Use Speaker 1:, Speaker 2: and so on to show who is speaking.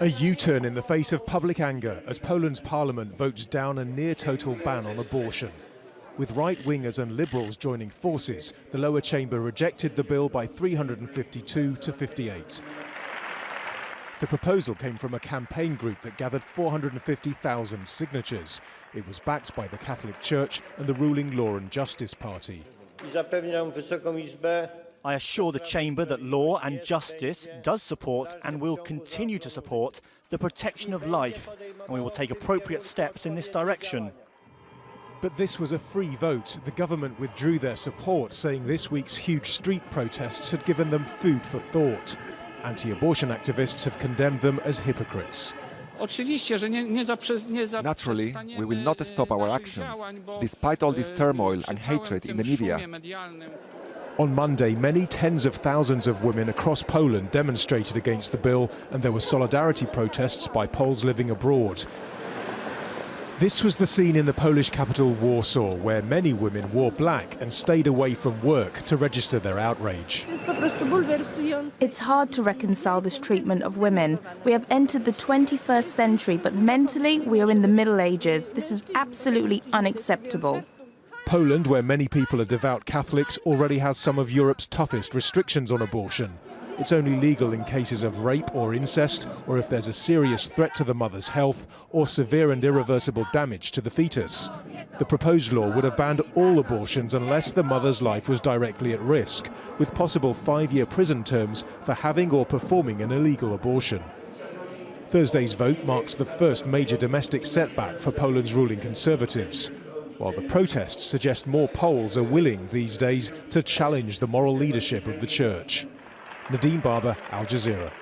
Speaker 1: A U-turn in the face of public anger as Poland's parliament votes down a near-total ban on abortion. With right-wingers and liberals joining forces, the lower chamber rejected the bill by 352 to 58. The proposal came from a campaign group that gathered 450,000 signatures. It was backed by the Catholic Church and the ruling Law and Justice Party.
Speaker 2: I assure the Chamber that Law and Justice does support and will continue to support the protection of life, and we will take appropriate steps in this direction.
Speaker 1: But this was a free vote. The government withdrew their support, saying this week's huge street protests had given them food for thought. Anti-abortion activists have condemned them as hypocrites.
Speaker 3: Naturally, we will not stop our actions, despite all this turmoil and hatred in the media.
Speaker 1: On Monday, many tens of thousands of women across Poland demonstrated against the bill, and there were solidarity protests by Poles living abroad. This was the scene in the Polish capital Warsaw, where many women wore black and stayed away from work to register their outrage.
Speaker 4: It's hard to reconcile this treatment of women. We have entered the 21st century, but mentally we are in the Middle Ages. This is absolutely unacceptable.
Speaker 1: Poland, where many people are devout Catholics, already has some of Europe's toughest restrictions on abortion. It's only legal in cases of rape or incest, or if there's a serious threat to the mother's health, or severe and irreversible damage to the fetus. The proposed law would have banned all abortions unless the mother's life was directly at risk, with possible 5-year prison terms for having or performing an illegal abortion. Thursday's vote marks the first major domestic setback for Poland's ruling Conservatives, while the protests suggest more Poles are willing these days to challenge the moral leadership of the Church. Nadeem Barber, Al Jazeera.